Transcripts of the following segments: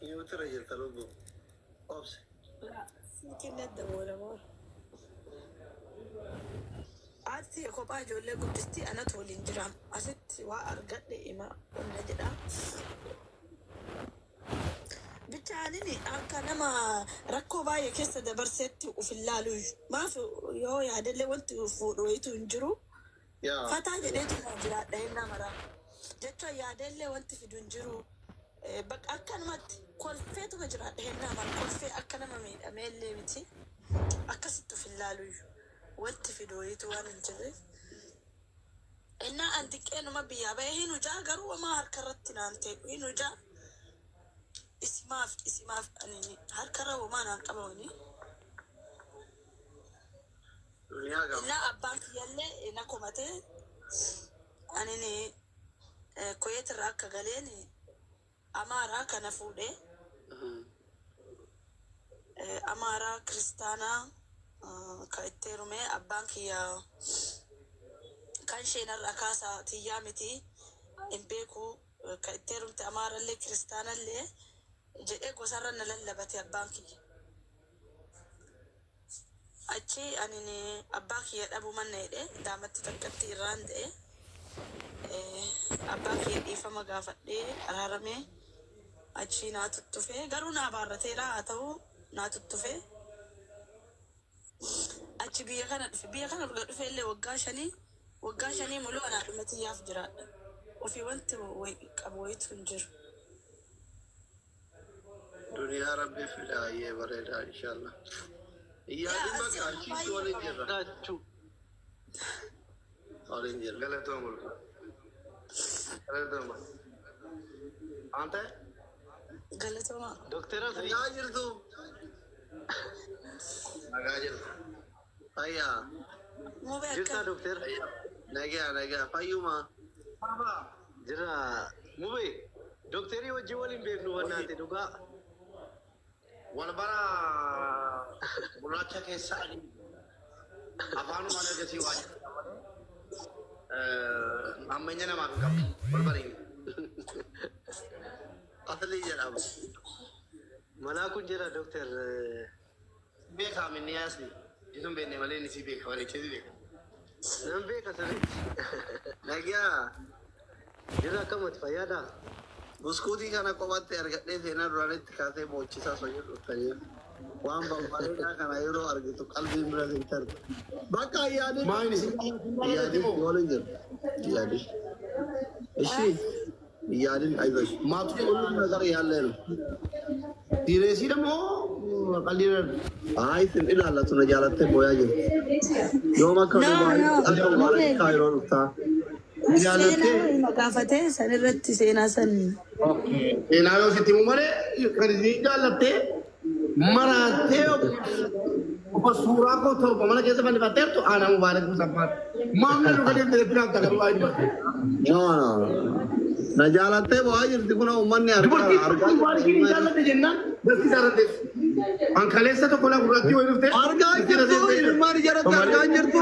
يوترجل تلوبو أوبس لا كنا الدولة مور عادتي كوبا جولة قدستي أنا تولين جرام أست وأرجع لإما ونجدا بتعانيني أكا نما ركو باي كيسة دبرست وفي اللالوج ما في يو يا دلي وانت فورويتو انجرو يا فتا جديتو نجرا دهنا مرا جتو يا دلي وانت في دنجرو بق أكا نمت كولفيتو نجرا دهنا مرا كولفي أكا نما مين أميل ليمتي أكا ستو في اللالوج وانت في دويتو وانجري إنا أنتك إنو ما بيا بهينو جا قروا ما هركرتنا أنتي إنو جا اسماف أني هركرة وما نقبوني دنيا كم إنا أبانك يلي إنا كومتي أني كويت راكا غاليني أما راكا نفودي أما كريستانا كايتيرومي أبانك يا كان شينا الركاسة تيامتي إمبيكو كايتيروم تأمار اللي كريستانا اللي جئي قصرنا للبتي أبانكي أشي أني أباكي أبو منيدة دامت تفكرتي راندة أباكي إيفا مقافتي أرارمي أشي ناتتفي قرونا بارتي لا أتو ناتتفي أشي بيغانا بقى اللي وقاشني ملو أنا أمتي يافجرا وفي وانت أبويت ونجر دنيا ربي في الآية بريدة إن شاء الله يا دي ما كان شيء تولين جرا تولين جرا غلطوا ملك غلطوا ما أنت قالتوا ما دكتور أسري ناجر تو ناجر أيا مو جرتا بيكا دكتور نجا فايوما جرا مو بي دكتوري وجه ولين بيفنو وناتي دوغا والبرا بلاچا के सारी अफानु माने जैसी वाज अम्मने ना माफ कर والبري असली जनाब ملاكو جرا دكتور बेखा में नियासी जिसम बेने वाले निसी बेखा वाले चीज़ बेखा نم بيك أسري नगया جرا كم تفيادا Buskuti kana kophaatti argadhee seenaa duraanitti kaasee boochisaa soyyuu dhuftanii waan barbaadeedhaa kana yeroo argitu qalbiin bira hin tartu. Bakka yaadin waliin jiru. Yaadin. Ishii yaadin ayyash. Maatu qulluun nazar yaalleenu. Diireesii moo qalliiran? Isin ilaallatu na jaalattee booyaa jiru. Yooma akka dubaanii kaayiroo dhuftaa. سينا مقافتي سنرتي سينا سن Seenaa yoo sitti mumare kan isin jaallatte maraatee ofa suuraa koo torba mana keessa fannifatteertu aanaa mubaarak musaffaan maamna dhuga deemtee biraan tagaruu waa hin No. Na jaalattee bu'aa jirti kun uummanni argaa dubartiin jaallatte jennaan bakki isaarrattees an kaleessa tokko na gurratti wayii dhuftee argaa jirtu ilmaan ijaarratti argaa jirtu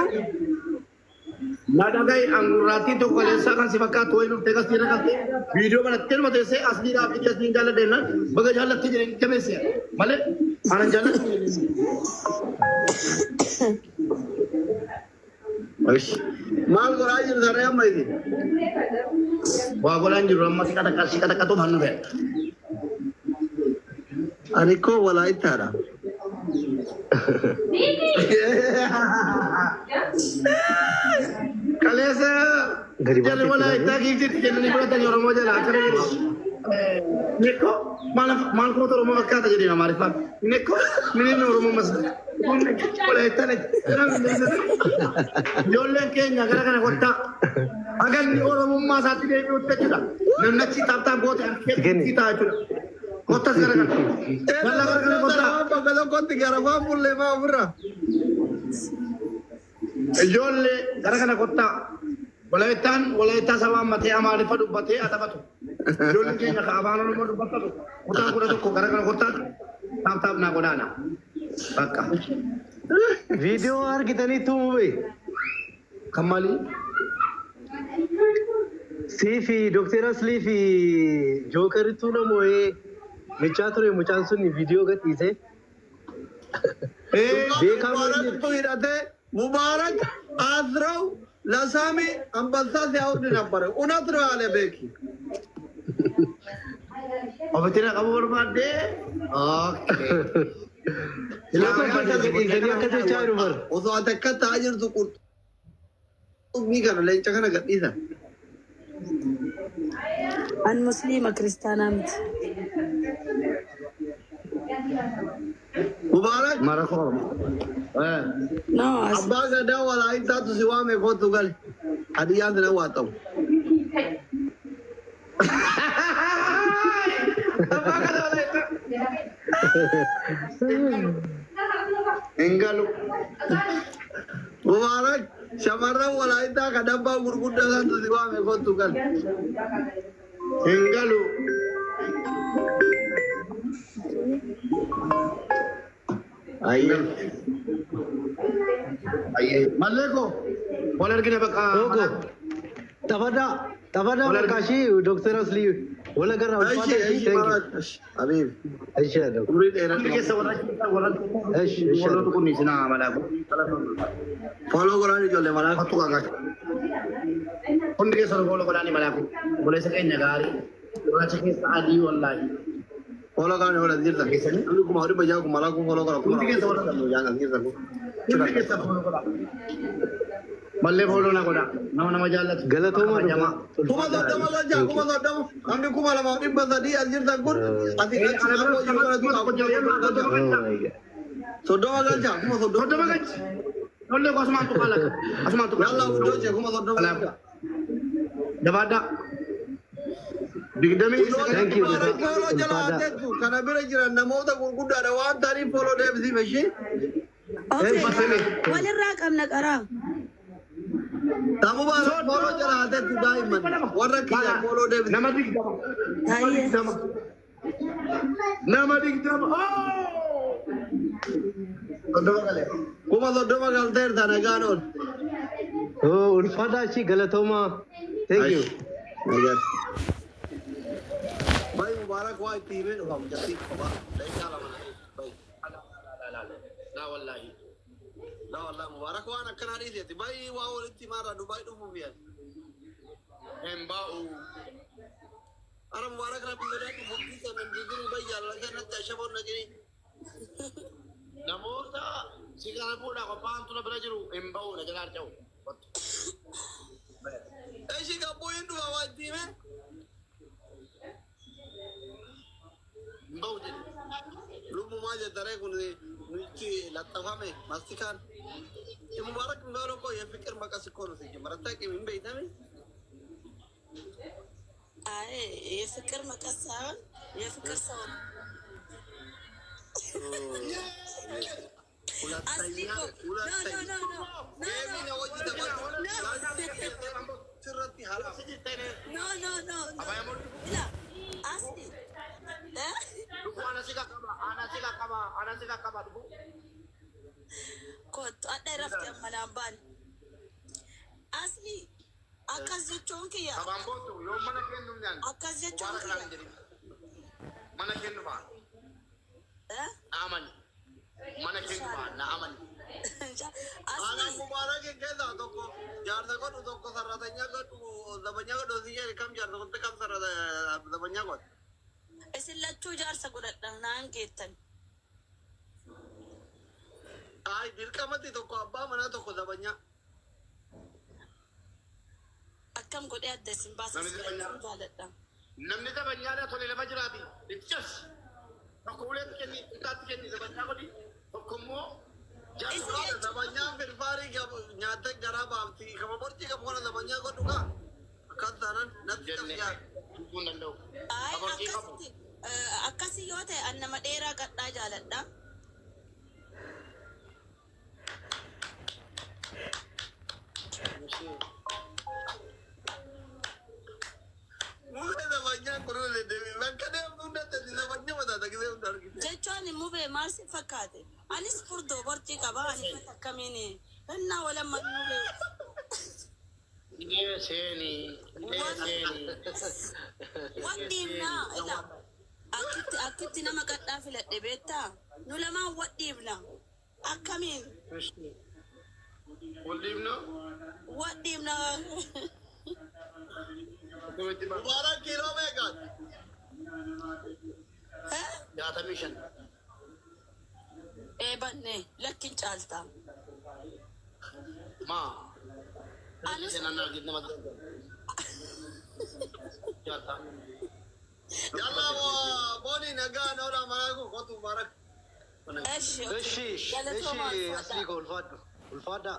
Nadagai angurati to kolesa kan si fakkaatu wayii dhuftee kas jira kalte viidiyoo kanatti elma teessee asii dhaabbitti asiin jaalladheennan baga jaallatti jireenya qabeessa malee aanan jaallatti maal godhaa jiru saree amma isin waa godhaan jiru amma si qaxaqatu hannu ta'e ani koo walaayittaadha Kalesa jadi walaayittaa giiftitti kennanii fudhatanii Oromoo jalaa akkana jedhu Neko maal koota Oromoo fakkaata jedhee Amaariffaan Neko miniin Oromoo masla walaayittaan ijoolleen keenya gara kana kottaa agarni Oromummaa isaatti deebi'utti jechuudha namnachi taaptaa goote harkeetti ta'a jechuudha kottas gara kana galla gara kana kottaa bakka tokkotti garafaa bullee maa ofirraa ijoollee gara kana kottaa walaayittaa sabaan matee Amaariffa dubbatee atabatu ijoolleen keenya ka afaan Oromoo dubbatatu kutaa kudha tokko gara kana kottaa taaptaaf naa godhaana bakka فيديو أركتني تومي kammali سي في دكتور أسلي في جوكر تونا موي Michaatore mucaan sun viidiyoo gadhiise. Mubarak Azraw Lasami Ambassa Saudi Nabare Unatro Ale Beki. Obetina kamu berbade. Oke. Silakan baca gadhiisanii akka jechaa jiru bar. Osoo ati akka ta'aa jirtu qurxummii kana leenca kana gadhiisa. An Musliima kiristaanaa miti. Mubarak Marakoo. No, Abbaa gadaa walaayittaatu si waame kootu gali. Hadiyyaan sana waa ta'u. Engalu. Mubarak shamarran walaayittaa ka dabbaa gurguddaa santu si waame kootu gali. Engalu. Ayo. Ayo. Maleko. Bola lagi nak Ogo. Tafada markashi Dr. Asli. Wala garra ulfata shi thank you. Habib. Aisha da. Umri era ke sawara Aish Aisha. Follow ko ni sina malaku. Follow ko ni jolle malaku tu ka. Undi ke sawara follow ko ni malaku. Boleh sa kanya gari. Ora sa kanya adi wallahi. Follow ka ni wala dirta. Ami ko mahuri bajaw ko malaku follow ko. Undi ke sawara mo jana dirta ko. Undi ke sawara follow ko. Malle follow na ko da. Nama majalat. Galatoma jama. Kuma do dama ja kuma do dama. Ambi kuma la mahuri bazadi dirta gur. Ati ka ana ko jara tu ko jara. Oh my god. Sodo aja kuma sodo. Sodo aja. Nolle ko asma tu kala. Asma tu. Yalla udo je kuma sodo. Dabada. Digdami Thank you. follow jala tetu kana bere jira namoota gurguddaa da waan tani follow deebisi meshi. Okay. Walirraa qabna qaraa. Tamu ba follow jala tetu daiman. Warra kiyya follow deebisi. Nama digdama. Hayyee. Nama digdama. Kuma soddoma galteer tana gaanoon. Oh ulfata shi galatoma. Thank you. Bayi Mubarak wa TV no ham jati khaba dai kala mana bayi la wallahi Mubarak wa nakana ri ti bayi wa wonti mara Dubai du mu biya embau ara Mubarak ra bi da ku bukti tan digiri bayi yalla kana ta shabon nagiri namota sigara puda ko pantu na brajiru embau na jagar jaw ai shi ka boyin du wa TV Baude. Lumu maja tarehe kuniki latafame mastikan. Mubarak ngalo ko ya fikir makasi kono sije. Marata ke mimbe itami. Ay, ya fikir makasawan, ya fikir sawan. Asli ko. No. Bila. Asli. Ana sika kama dubu. Kot ada rafti amalamban. Asli akkas jechuun kiyya. Abambotu yo mana kennu nyan. Akkas jechuun kiyya. Mana kennu ba? Amani. Mana kennu ba na amani. Ana Mubarak ke da tokko jar da ko tokko sarratanya ko zabanya ko dosi ya kam jar da kam sarrata zabanya ko. Isin lachuu jaarsa godhadhan naan geettan. Ay dirqamatti tokko abbaa manaa tokko zabanya. Akkam godhee adda isin baasa jaaladha. Namni zabanyaa tole lafa jiraati. Ichas. Tokko ulee kenni itaatti kenni zabanyaa godhi. Tokko immoo jaarsa zabanyaa firfaarii nyaata garaa baafti. Kama borci qabu kana zabanyaa godhu kaa. Akkas taanaan natti qabsiyaa. Tuutuun danda'u. Ay akkasii yoo ta'e an nama dheeraa gadhaa jaaladha. Jechuun mubee maal si fakkaate? Anis furdoo borcii qaba ani akkamiin innaa walamma mubee. Seeni. Wanti himnaa ila Akkitti nama gadhaa filadhe beektaa? Nu lamaan wadhiibna. Akkamiin? Wadhiibna? Wadhiibna. Mubarak kiiloo meeqaati? 65. Eebanne lakkin caaltaa. Maa? Anus Senan argit nama jata. Yalla boni nagaa nola maraku kotu barak. eshi Eshi, galatooma asli ko ulfada.